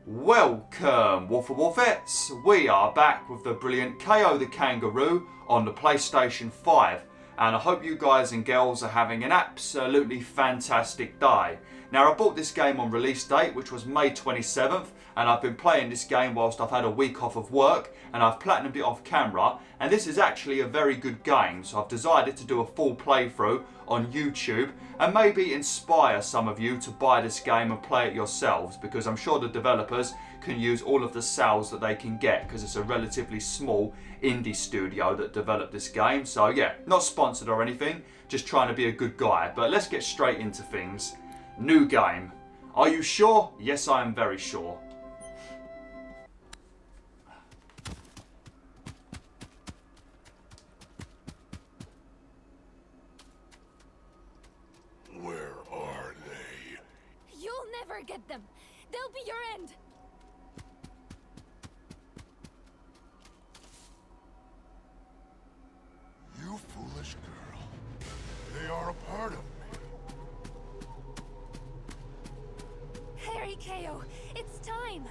Welcome, WolfTheWolfettes. We are back with the brilliant Kao The Kangaroo on the PlayStation 5. And I hope you guys and girls are having an absolutely fantastic day. Now, I bought this game on release date, which was May 27th, and I've been playing this game whilst I've had a week off of work, and I've platinumed it off camera, and this is actually a very good game, so I've decided to do a full playthrough on YouTube, and maybe inspire some of you to buy this game and play it yourselves, because I'm sure the developers can use all of the sales that they can get, because it's a relatively small indie studio that developed this game. So yeah, not sponsored or anything, just trying to be a good guy. But let's get straight into things. New game. Are you sure? Yes, I am very sure. Where are they? You'll never get them. They'll be your end. You foolish girl. They are a part of me. Hurry, Kao. It's time.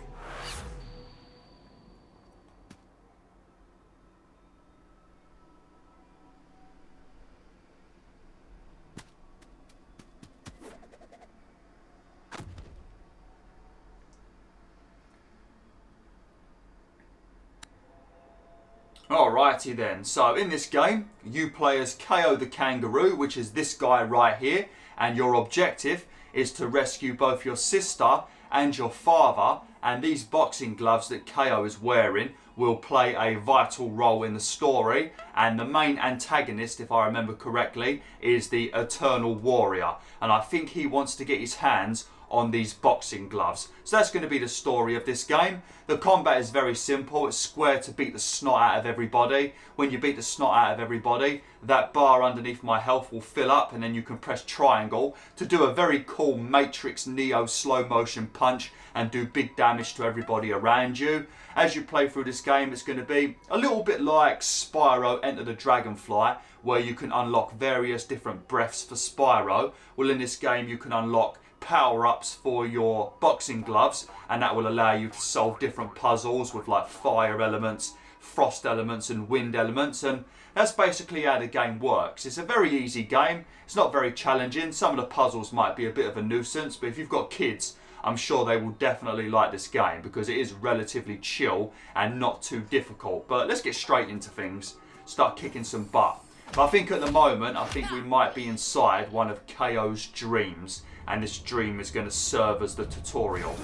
Alrighty then, so in this game, you play as Kao the Kangaroo, which is this guy right here, and your objective is to rescue both your sister and your father, and these boxing gloves that Kao is wearing will play a vital role in the story, and the main antagonist, if I remember correctly, is the Eternal Warrior, and I think he wants to get his hands on these boxing gloves. So that's going to be the story of this game. The combat is very simple. It's square to beat the snot out of everybody. When you beat the snot out of everybody, that bar underneath my health will fill up, and then you can press triangle to do a very cool Matrix Neo slow motion punch and do big damage to everybody around you. As you play through this game, it's going to be a little bit like Spyro Enter the Dragonfly, where you can unlock various different breaths for Spyro. Well, in this game you can unlock power-ups for your boxing gloves, and that will allow you to solve different puzzles with like fire elements, frost elements and wind elements, and that's basically how the game works. It's a very easy game. It's not very challenging. Some of the puzzles might be a bit of a nuisance, but if you've got kids, I'm sure they will definitely like this game because it is relatively chill and not too difficult. But let's get straight into things. Start kicking some butt. But I think at the moment, we might be inside one of Kao's dreams, and this dream is going to serve as the tutorial,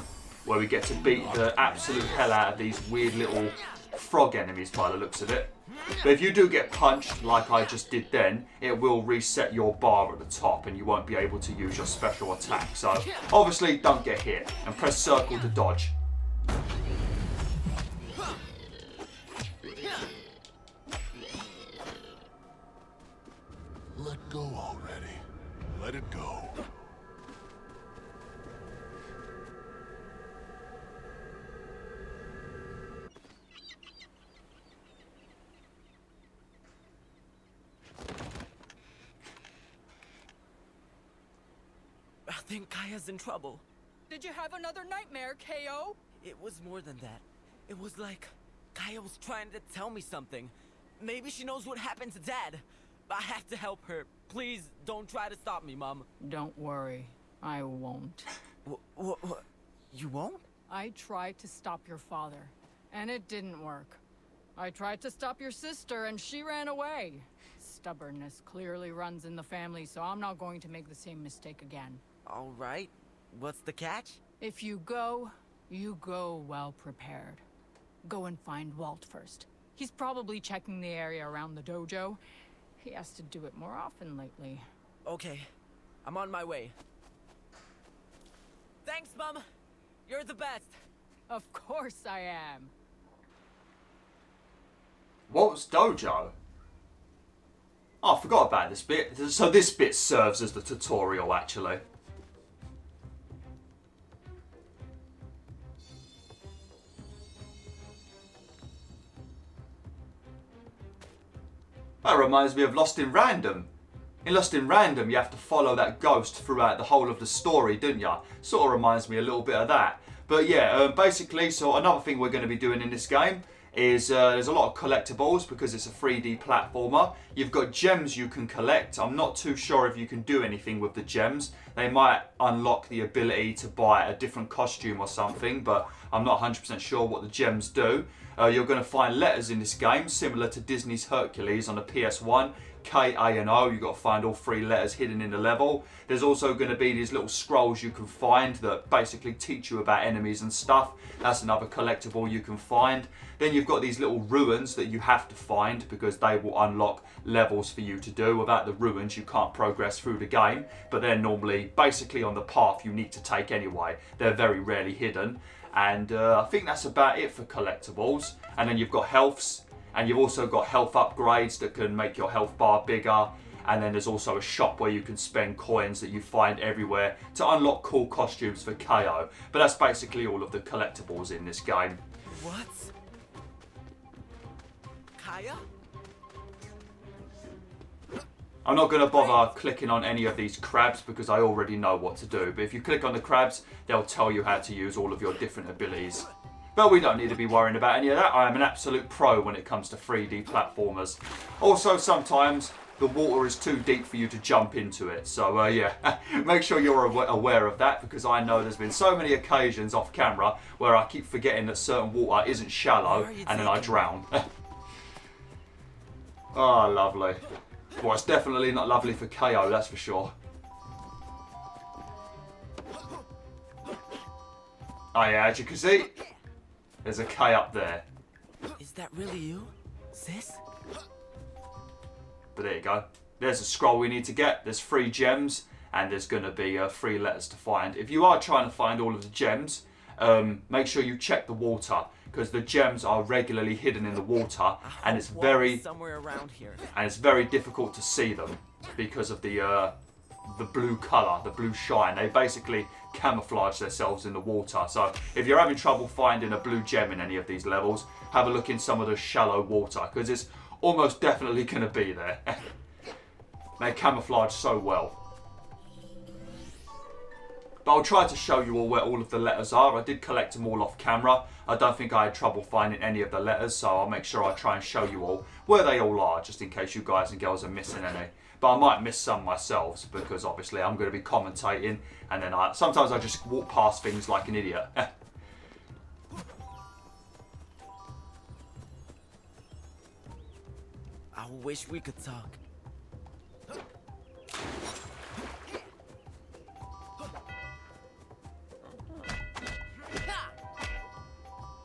where we get to beat the absolute hell out of these weird little frog enemies by the looks of it. But if you do get punched like I just did then, it will reset your bar at the top and you won't be able to use your special attack. So obviously don't get hit, and press circle to dodge. Let go already. Let it go. I think Kaya's in trouble. Did you have another nightmare, Kao? It was more than that. It was like Kaya was trying to tell me something. Maybe she knows what happened to Dad. I have to help her. Please don't try to stop me, Mom. Don't worry, I won't. What? You won't? I tried to stop your father, and it didn't work. I tried to stop your sister, and she ran away. Stubbornness clearly runs in the family, so I'm not going to make the same mistake again. All right. What's the catch? If you go well prepared. Go and find Walt first. He's probably checking the area around the dojo. He has to do it more often lately. Okay. I'm on my way. Thanks, Mom. You're the best. Of course I am. Walt's dojo? Oh, I forgot about this bit. So this bit serves as the tutorial, actually. That reminds me of Lost in Random. In Lost in Random, you have to follow that ghost throughout the whole of the story, don't ya? Sort of reminds me a little bit of that. But yeah, basically, so another thing we're going to be doing in this game is there's a lot of collectibles because it's a 3D platformer. You've got gems you can collect. I'm not too sure if you can do anything with the gems. They might unlock the ability to buy a different costume or something, but I'm not 100% sure what the gems do. You're going to find letters in this game similar to Disney's Hercules on the PS1. K, A and O, you've got to find all 3 letters hidden in the level. There's also going to be these little scrolls you can find that basically teach you about enemies and stuff. That's another collectible you can find. Then you've got these little ruins that you have to find because they will unlock levels for you to do. Without the ruins you can't progress through the game, but they're normally basically on the path you need to take anyway. They're very rarely hidden. And I think that's about it for collectibles. And then you've got healths. And you've also got health upgrades that can make your health bar bigger. And then there's also a shop where you can spend coins that you find everywhere to unlock cool costumes for Kao. But that's basically all of the collectibles in this game. What? Kaya? I'm not going to bother clicking on any of these crabs because I already know what to do. But if you click on the crabs, they'll tell you how to use all of your different abilities. But we don't need to be worrying about any of that. I am an absolute pro when it comes to 3D platformers. Also, sometimes the water is too deep for you to jump into it. So, yeah, make sure you're aware of that because I know there's been so many occasions off camera where I keep forgetting that certain water isn't shallow and then I drown. Oh, lovely. Well, it's definitely not lovely for Kao, that's for sure. Oh, yeah, as you can see, there's a K up there. Is that really you, sis? But there you go. There's a scroll we need to get. There's 3 gems, and there's going to be 3 letters to find. If you are trying to find all of the gems, make sure you check the water, because the gems are regularly hidden in the water, and it's very somewhere around here. And it's very difficult to see them because of the blue colour, the blue shine. They basically camouflage themselves in the water. So if you're having trouble finding a blue gem in any of these levels, have a look in some of the shallow water because it's almost definitely going to be there. They camouflage so well. But I'll try to show you all where all of the letters are. I did collect them all off camera. I don't think I had trouble finding any of the letters, so I'll make sure I try and show you all where they all are, just in case you guys and girls are missing any. But I might miss some myself, because obviously I'm going to be commentating, and then sometimes I just walk past things like an idiot. I wish we could talk.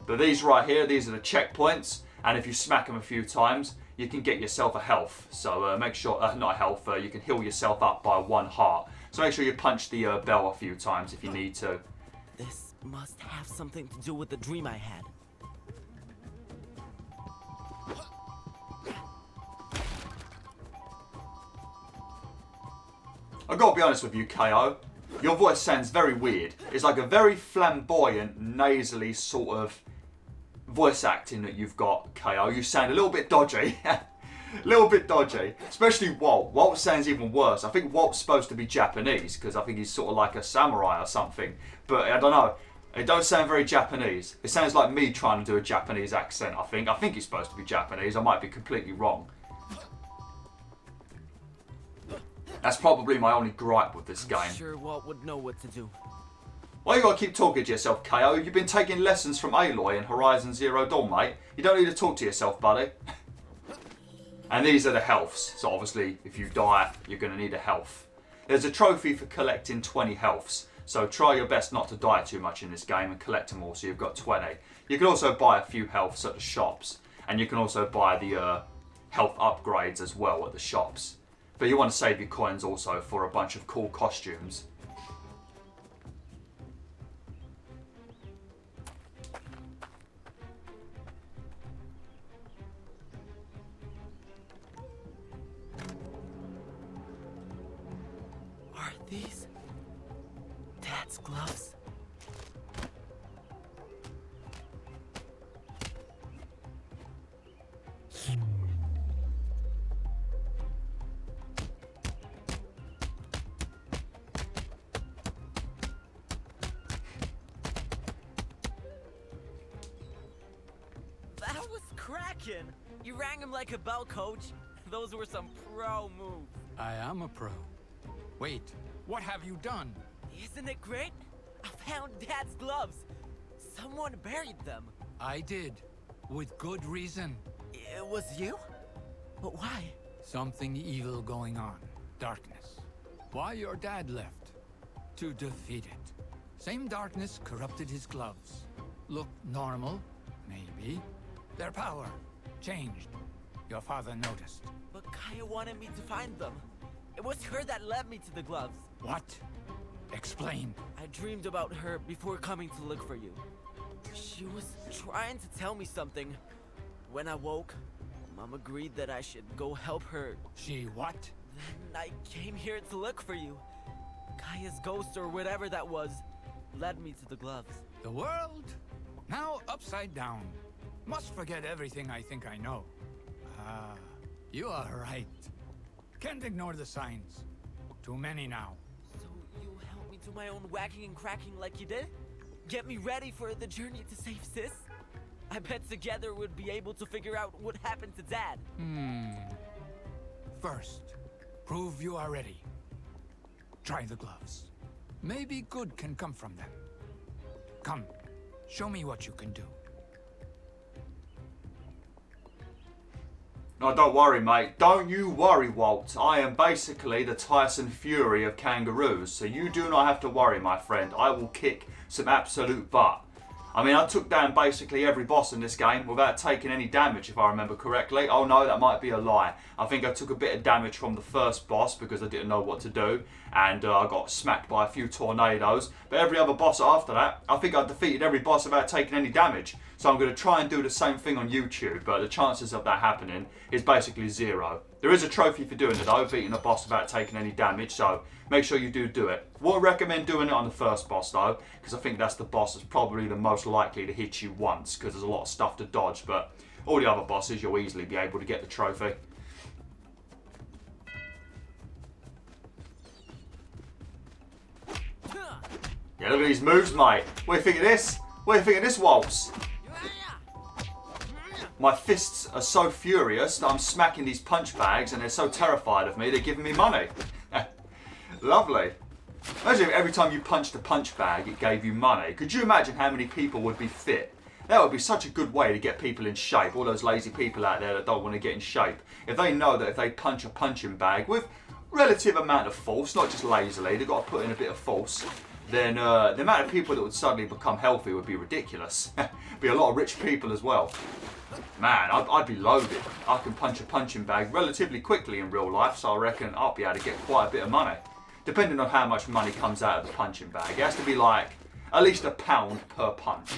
But these right here, these are the checkpoints, and if you smack them a few times, you can get yourself a health. So make sure, not a health, you can heal yourself up by 1 heart. So make sure you punch the bell a few times if you need to. This must have something to do with the dream I had. I've got to be honest with you, Kao. Your voice sounds very weird. It's like a very flamboyant, nasally sort of voice acting that you've got, Kao. You sound a little bit dodgy. A little bit dodgy. Especially Walt. Walt sounds even worse. I think Walt's supposed to be Japanese because I think he's sort of like a samurai or something. But I don't know. It don't sound very Japanese. It sounds like me trying to do a Japanese accent, I think. I think he's supposed to be Japanese. I might be completely wrong. That's probably my only gripe with this game. I'm sure Walt would know what to do. Why you gotta keep talking to yourself, Kao? You've been taking lessons from Aloy in Horizon Zero Dawn, mate. You don't need to talk to yourself, buddy. And these are the healths. So obviously, if you die, you're gonna need a health. There's a trophy for collecting 20 healths. So try your best not to die too much in this game and collect them all so you've got 20. You can also buy a few healths at the shops. And you can also buy the health upgrades as well at the shops. But you want to save your coins also for a bunch of cool costumes. Are these Dad's gloves? That was cracking. You rang him like a bell, coach. Those were some pro moves. I am a pro. Wait, what have you done? Isn't it great? I found Dad's gloves. Someone buried them. I did, with good reason. It was you? But why? Something evil going on. Darkness. Why your dad left? To defeat it. Same darkness corrupted his gloves. Looked normal, maybe. Their power changed. Your father noticed. But Kaya wanted me to find them. It was her that led me to the gloves. What? Explain. I dreamed about her before coming to look for you. She was trying to tell me something. When I woke, Mom agreed that I should go help her. She what? Then I came here to look for you. Kaya's ghost or whatever that was led me to the gloves. The world? Now upside down. Must forget everything I think I know. Ah, you are right. Can't ignore the signs. Too many now. So you helped me do my own whacking and cracking like you did? Get me ready for the journey to save Sis? I bet together we'd be able to figure out what happened to Dad. First, prove you are ready. Try the gloves. Maybe good can come from them. Come, show me what you can do. No, don't worry, mate. Don't you worry, Walt. I am basically the Tyson Fury of kangaroos, so you do not have to worry, my friend. I will kick some absolute butt. I mean, I took down basically every boss in this game without taking any damage, if I remember correctly. Oh no, that might be a lie. I think I took a bit of damage from the first boss because I didn't know what to do, and I got smacked by a few tornadoes. But every other boss after that, I think I defeated every boss without taking any damage. So I'm going to try and do the same thing on YouTube, but the chances of that happening is basically zero. There is a trophy for doing it though, beating a boss without taking any damage, so make sure you do it. Wouldn't recommend doing it on the first boss though, because I think that's the boss that's probably the most likely to hit you once, because there's a lot of stuff to dodge, but all the other bosses you'll easily be able to get the trophy. Yeah, look at these moves, mate. What do you think of this? What do you think of this waltz? My fists are so furious that I'm smacking these punch bags and they're so terrified of me they're giving me money. Lovely. Imagine if every time you punched a punch bag it gave you money. Could you imagine how many people would be fit? That would be such a good way to get people in shape. All those lazy people out there that don't want to get in shape. If they know that if they punch a punching bag with relative amount of force, not just lazily, they've got to put in a bit of force, then the amount of people that would suddenly become healthy would be ridiculous. Be a lot of rich people as well. Man, I'd be loaded. I can punch a punching bag relatively quickly in real life, so I reckon I'll be able to get quite a bit of money. Depending on how much money comes out of the punching bag. It has to be like at least £1 per punch.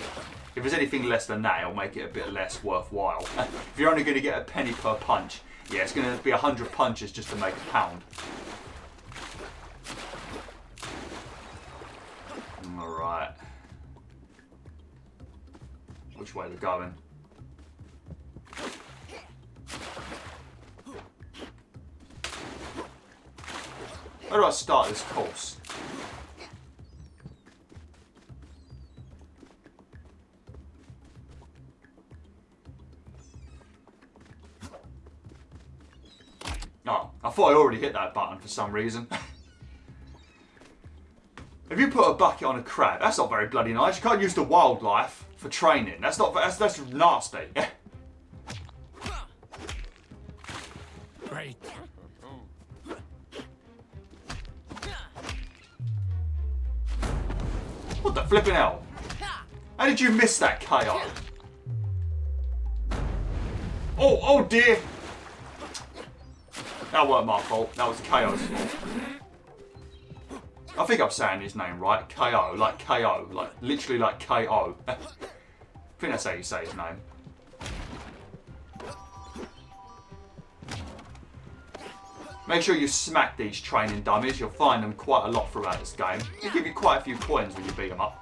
If there's anything less than that, it'll make it a bit less worthwhile. If you're only going to get a penny per punch, yeah, it's going to be 100 punches just to make £1. Alright. Which way are we going? Where do I start this course? Oh, I thought I already hit that button for some reason. If you put a bucket on a crab, that's not very bloody nice. You can't use the wildlife for training. That's nasty. Great. What the flipping hell? How did you miss that, Kao? Oh dear. That weren't my fault. That was Kao's fault. I think I'm saying his name right. Kao, like KO, like literally like KO. I think that's how you say his name. Make sure you smack these training dummies. You'll find them quite a lot throughout this game. They give you quite a few coins when you beat them up.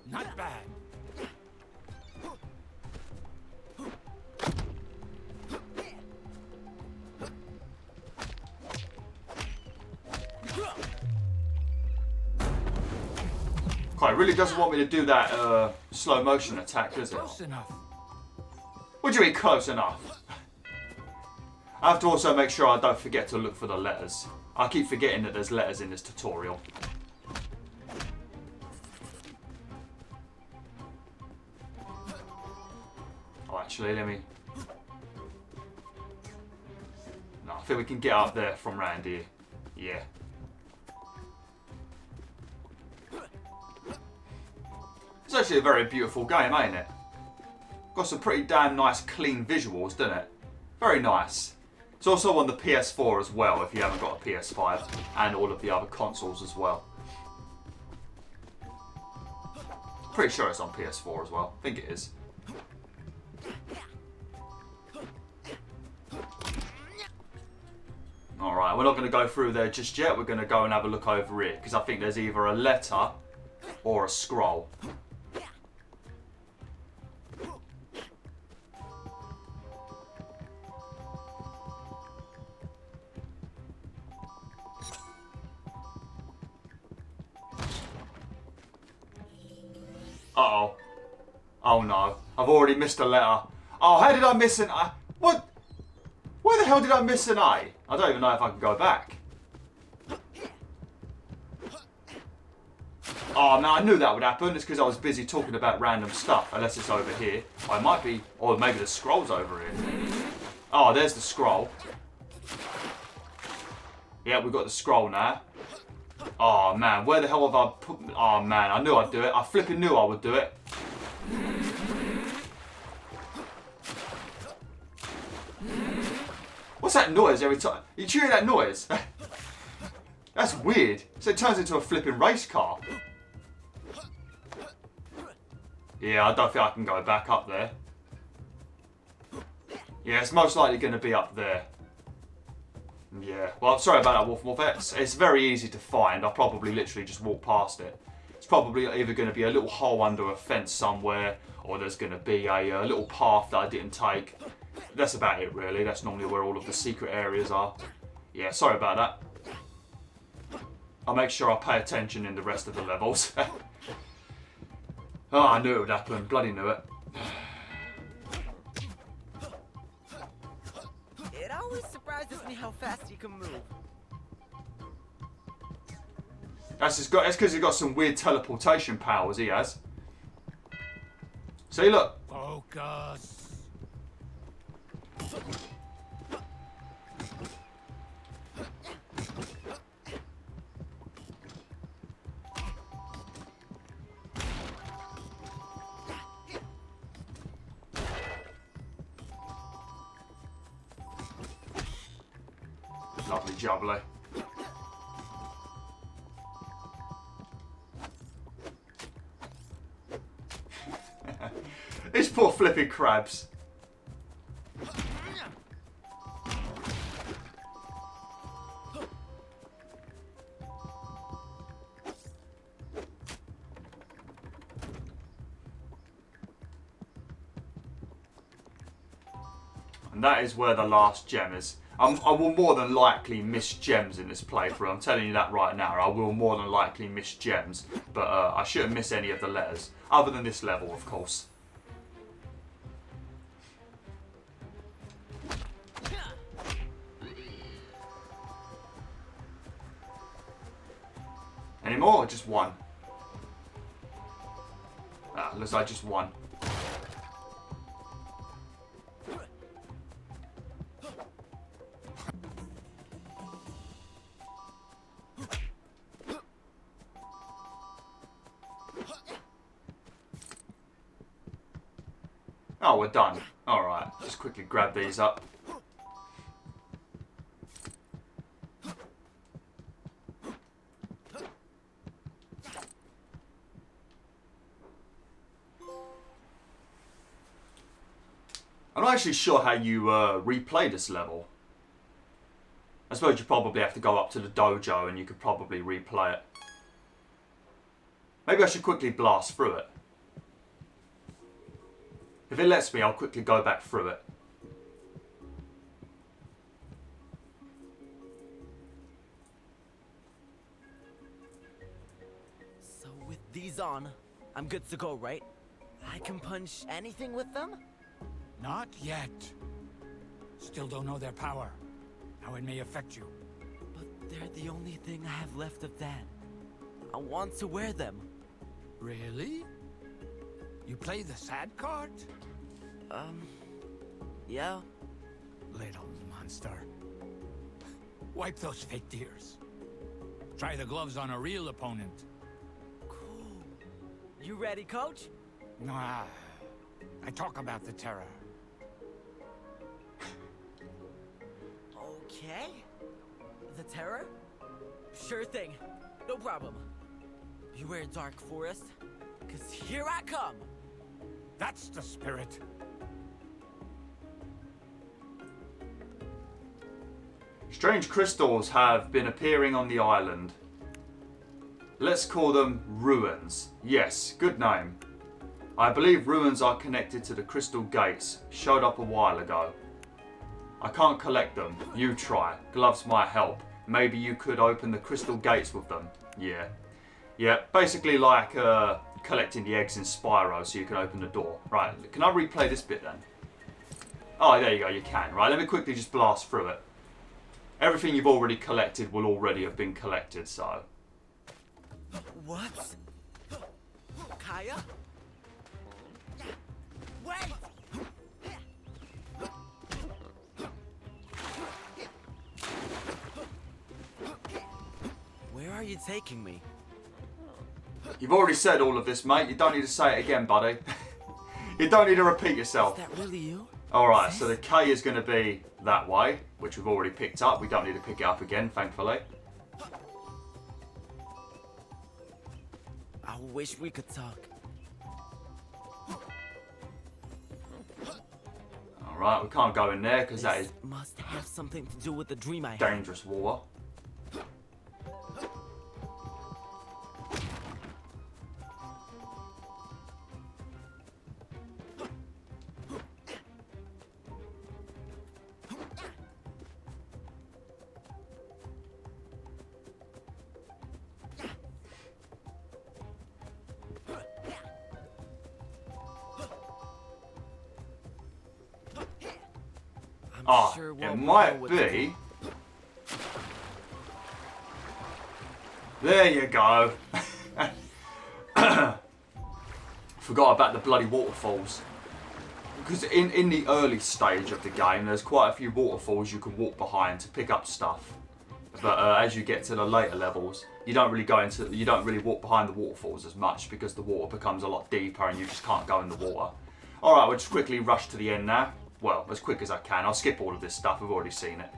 Not bad. Okay, it really doesn't want me to do that slow motion attack, does it? Close enough. What do you mean close enough? I have to also make sure I don't forget to look for the letters. I keep forgetting that there's letters in this tutorial. Oh, actually, let me... No, I think we can get up there from round here. Yeah. It's actually a very beautiful game, ain't it? Got some pretty damn nice clean visuals, doesn't it? Very nice. It's also on the PS4 as well, if you haven't got a PS5, and all of the other consoles as well. Pretty sure it's on PS4 as well. I think it is. Alright, we're not going to go through there just yet. We're going to go and have a look over here, because I think there's either a letter or a scroll. Uh-oh. Oh no. I've already missed a letter. Oh, how did I miss an A? What? Where the hell did I miss an A? I don't even know if I can go back. Oh man, I knew that would happen. It's because I was busy talking about random stuff. Unless it's over here. I might be... Or maybe the scroll's over here. Oh, there's the scroll. Yeah, we've got the scroll now. Oh man, where the hell have I put... Oh man, I knew I'd do it. I flipping knew I would do it. What's that noise every time? You hear that noise? That's weird. So it turns into a flipping race car. Yeah, I don't think I can go back up there. Yeah, it's most likely going to be up there. Yeah, well, I'm sorry about that, WolfTheWolf. It's very easy to find. I'll probably literally just walk past it. It's probably either going to be a little hole under a fence somewhere, or there's going to be a little path that I didn't take. That's about it, really. That's normally where all of the secret areas are. Yeah, sorry about that. I'll make sure I pay attention in the rest of the levels. Oh, I knew it would happen. Bloody knew it. It always surprises me how fast you can move. That's because he's got some weird teleportation powers, he has. See, look. Focus. Lovely jubbly. These poor flipping crabs. And that is where the last gem is. I will more than likely miss gems in this playthrough. I'm telling you that right now. I will more than likely miss gems. But I shouldn't miss any of the letters. Other than this level, of course. Any more or just one? Ah, looks like just one. Oh, we're done. Alright, just quickly grab these up. I'm not actually sure how you replay this level. I suppose you probably have to go up to the dojo and you could probably replay it. Maybe I should quickly blast through it. If it lets me, I'll quickly go back through it. So with these on, I'm good to go, right? I can punch anything with them? Not yet. Still don't know their power. How it may affect you. But they're the only thing I have left of that. I want to wear them. Really? You play the sad card? Yeah. Little monster. Wipe those fake tears. Try the gloves on a real opponent. Cool. You ready, coach? Ah, I talk about the terror. Okay. The terror? Sure thing. No problem. Beware, Dark Forest. 'Cause here I come. That's the spirit. Strange crystals have been appearing on the island. Let's call them ruins. Yes, good name. I believe ruins are connected to the crystal gates. Showed up a while ago. I can't collect them. You try. Gloves might help. Maybe you could open the crystal gates with them. Yeah. Yeah, basically like collecting the eggs in Spyro so you can open the door. Right, can I replay this bit then? Oh, there you go, you can. Right, let me quickly just blast through it. Everything you've already collected will already have been collected, so... What? Kaya? Wait! Where are you taking me? You've already said all of this, mate. You don't need to say it again, buddy. You don't need to repeat yourself. Is that really you? Alright, so the K is going to be that way, which we've already picked up. We don't need to pick it up again, thankfully. I wish we could talk. Alright, we can't go in there because that is Must have something to do with the dream I had. dangerous water. I'm sure It we'll know might what to be. do. There you go. Forgot about the bloody waterfalls. Because in the early stage of the game, there's quite a few waterfalls you can walk behind to pick up stuff. But as you get to the later levels, you don't really walk behind the waterfalls as much because the water becomes a lot deeper and you just can't go in the water. All right, we'll just quickly rush to the end now. Well, as quick as I can. I'll skip all of this stuff. We've already seen it.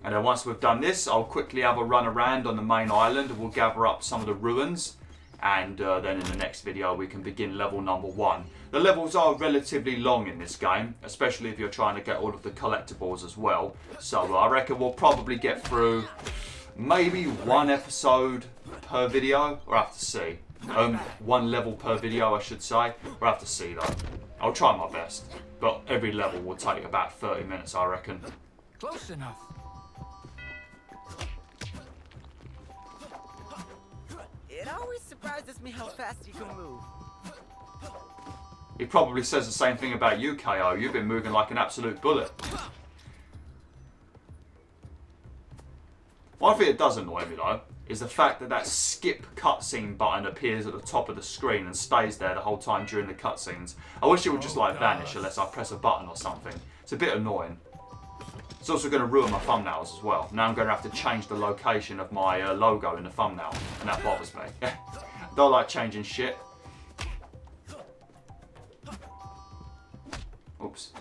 And then once we've done this, I'll quickly have a run around on the main island and we'll gather up some of the ruins. And then in the next video, we can begin level number 1. The levels are relatively long in this game, especially if you're trying to get all of the collectibles as well. So I reckon we'll probably get through maybe one episode per video. We'll have to see. One level per video, I should say. We'll have to see though. I'll try my best. But every level will take about 30 minutes, I reckon. Close enough. It always surprises me how fast you can move. He probably says the same thing about you, Kao. You've been moving like an absolute bullet. One thing that does annoy me though is the fact that that skip cutscene button appears at the top of the screen and stays there the whole time during the cutscenes. I wish it would just like vanish unless I press a button or something. It's a bit annoying. It's also going to ruin my thumbnails as well. Now I'm going to have to change the location of my logo in the thumbnail, and that bothers me. Don't like changing shit. Oops.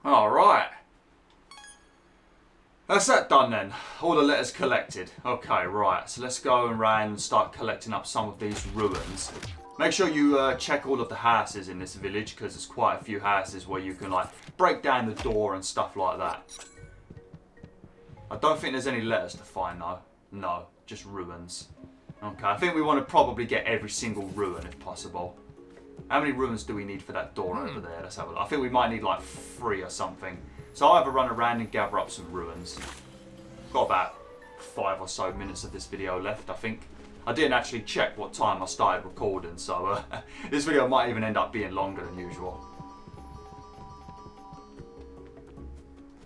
Alright. That's that done then. All the letters collected. Okay, right. So let's go around and start collecting up some of these ruins. Make sure you check all of the houses in this village, because there's quite a few houses where you can like break down the door and stuff like that. I don't think there's any letters to find though. No, just ruins. Okay, I think we want to probably get every single ruin if possible. How many ruins do we need for that door over there? Let's have a look. I think we might need like 3 or something. So I'll have a run around and gather up some ruins. Got about 5 or so minutes of this video left, I think. I didn't actually check what time I started recording, so this video might even end up being longer than usual.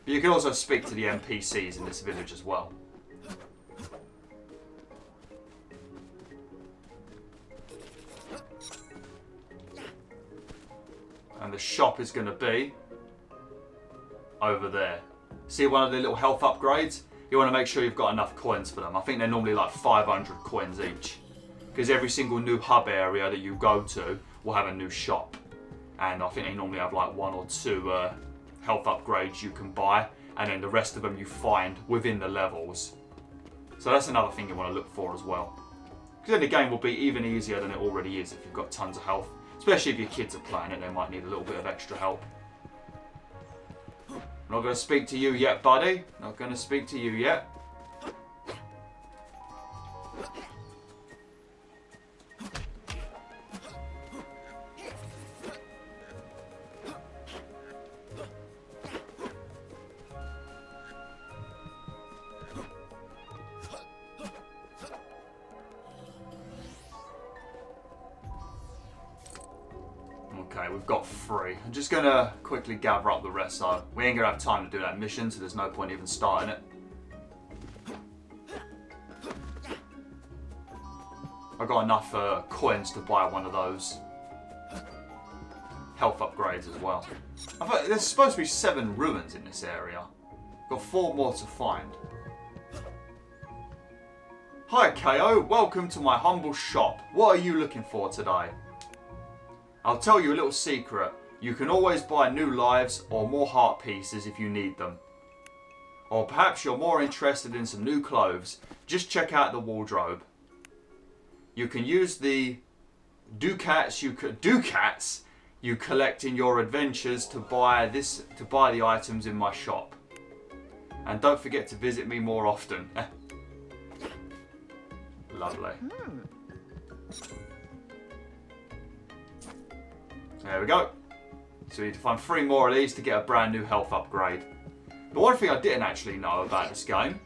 But you can also speak to the NPCs in this village as well. And the shop is going to be over there. See one of the little health upgrades? You want to make sure you've got enough coins for them. I think they're normally like 500 coins each. Because every single new hub area that you go to will have a new shop. And I think they normally have like 1 or 2 health upgrades you can buy. And then the rest of them you find within the levels. So that's another thing you want to look for as well. Because then the game will be even easier than it already is if you've got tons of health. Especially if your kids are playing it, they might need a little bit of extra help. Not going to speak to you yet, buddy. Not going to speak to you yet. Okay, we've got 3. I'm just going to quickly gather up the rest, so we ain't going to have time to do that mission, so there's no point even starting it. I've got enough coins to buy one of those health upgrades as well. I thought there's supposed to be 7 ruins in this area. Got 4 more to find. Hi Kao, welcome to my humble shop. What are you looking for today? I'll tell you a little secret. You can always buy new lives or more heart pieces if you need them. Or perhaps you're more interested in some new clothes. Just check out the wardrobe. You can use the ducats you collect in your adventures to buy the items in my shop. And don't forget to visit me more often. Lovely. There we go. So we need to find 3 more of these to get a brand new health upgrade. But one thing I didn't actually know about this game,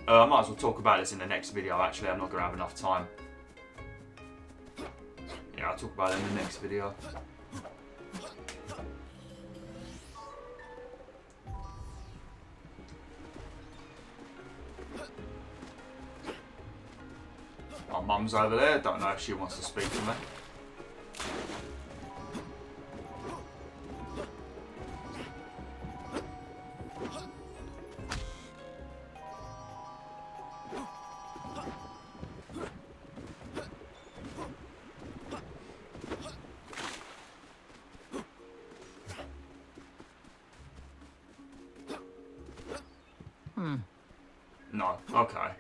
I might as well talk about this in the next video actually, I'm not going to have enough time. Yeah, I'll talk about it in the next video. My mum's over there, don't know if she wants to speak to me. No, okay.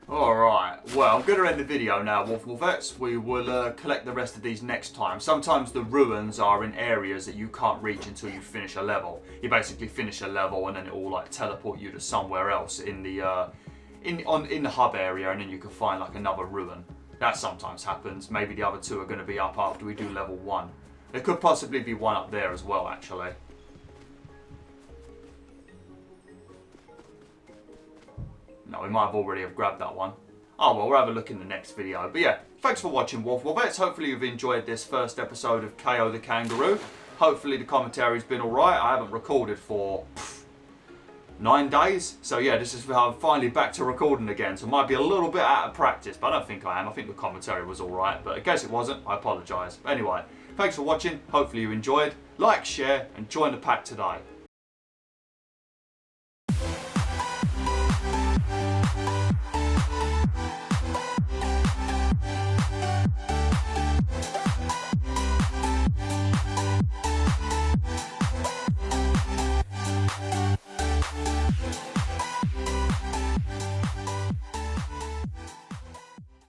Alright, well, I'm going to end the video now, WolfTheWolfettes. We will collect the rest of these next time. Sometimes the ruins are in areas that you can't reach until you finish a level. You basically finish a level and then it will like teleport you to somewhere else in the in the hub area, and then you can find like another ruin. That sometimes happens. Maybe the other 2 are going to be up after we do level 1. There could possibly be one up there as well, actually. No, we might have already grabbed that one. Oh well, we'll have a look in the next video. But yeah, thanks for watching, WolfTheWolfettes. Hopefully you've enjoyed this first episode of Kao The Kangaroo. Hopefully the commentary's been alright. I haven't recorded for 9 days. So yeah, this is I'm finally back to recording again. So I might be a little bit out of practice, but I don't think I am. I think the commentary was alright. But in case it wasn't, I apologise. Anyway, thanks for watching. Hopefully you enjoyed. Like, share, and join the pack today.